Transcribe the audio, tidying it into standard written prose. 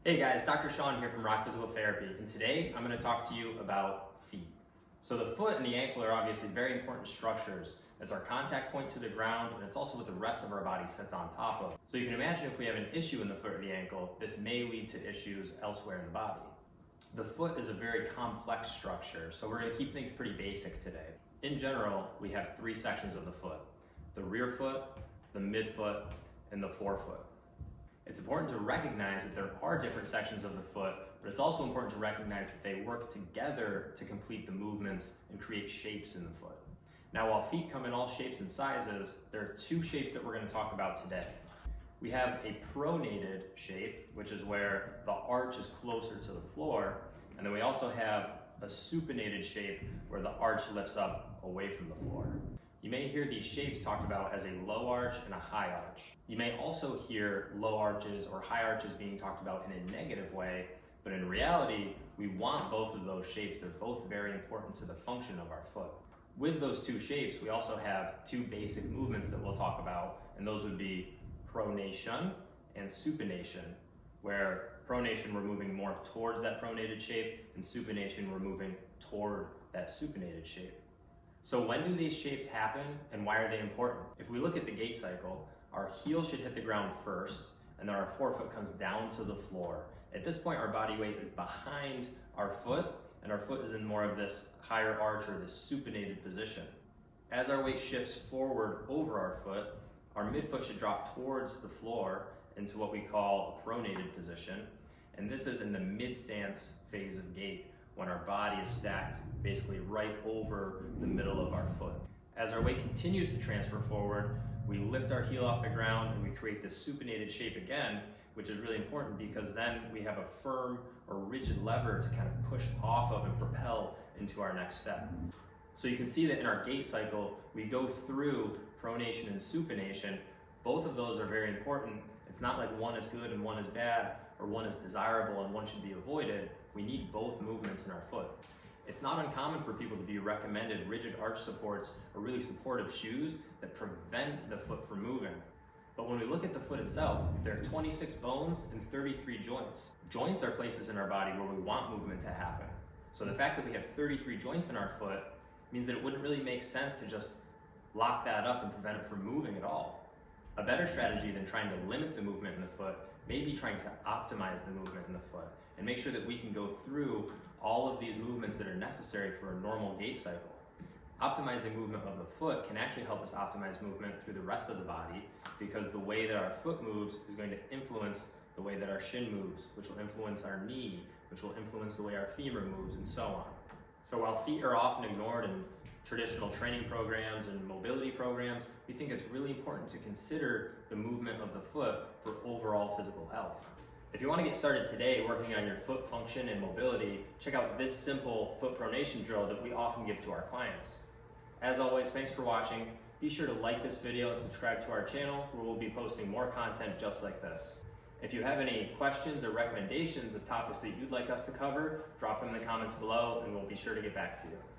Hey guys, Dr. Sean here from Rock Physical Therapy, and today I'm going to talk to you about feet. So the foot and the ankle are obviously very important structures. It's our contact point to the ground, and it's also what the rest of our body sits on top of. So you can imagine if we have an issue in the foot or the ankle, this may lead to issues elsewhere in the body. The foot is a very complex structure, so we're going to keep things pretty basic today. In general, we have three sections of the foot: the rear foot, the midfoot, and the forefoot. It's important to recognize that there are different sections of the foot, but it's also important to recognize that they work together to complete the movements and create shapes in the foot. Now, while feet come in all shapes and sizes, there are two shapes that we're going to talk about today. We have a pronated shape, which is where the arch is closer to the floor, and then we also have a supinated shape where the arch lifts up away from the floor. You may hear these shapes talked about as a low arch and a high arch. You may also hear low arches or high arches being talked about in a negative way, but in reality, we want both of those shapes. They're both very important to the function of our foot. With those two shapes, we also have two basic movements that we'll talk about, and those would be pronation and supination, where pronation we're moving more towards that pronated shape, and supination we're moving toward that supinated shape. So when do these shapes happen and why are they important? If we look at the gait cycle, our heel should hit the ground first, and then our forefoot comes down to the floor. At this point, our body weight is behind our foot, and our foot is in more of this higher arch or this supinated position. As our weight shifts forward over our foot, our midfoot should drop towards the floor into what we call a pronated position, and this is in the mid-stance phase of gait, when our body is stacked basically right over the middle of our foot. As our weight continues to transfer forward, we lift our heel off the ground and we create this supinated shape again, which is really important because then we have a firm or rigid lever to kind of push off of and propel into our next step. So you can see that in our gait cycle, we go through pronation and supination. Both of those are very important. It's not like one is good and one is bad, or one is desirable and one should be avoided. We need both movements in our foot. It's not uncommon for people to be recommended rigid arch supports or really supportive shoes that prevent the foot from moving. But when we look at the foot itself, there are 26 bones and 33 joints. Joints are places in our body where we want movement to happen. So the fact that we have 33 joints in our foot means that it wouldn't really make sense to just lock that up and prevent it from moving at all. A better strategy than trying to limit the movement in the foot may be trying to optimize the movement in the foot and make sure that we can go through all of these movements that are necessary for a normal gait cycle. Optimizing movement of the foot can actually help us optimize movement through the rest of the body because the way that our foot moves is going to influence the way that our shin moves, which will influence our knee, which will influence the way our femur moves, and so on. So while feet are often ignored in traditional training programs and mobility programs, we think it's really important to consider the movement of the foot for overall physical health. If you want to get started today working on your foot function and mobility, check out this simple foot pronation drill that we often give to our clients. As always, thanks for watching. Be sure to like this video and subscribe to our channel where we'll be posting more content just like this. If you have any questions or recommendations of topics that you'd like us to cover, drop them in the comments below and we'll be sure to get back to you.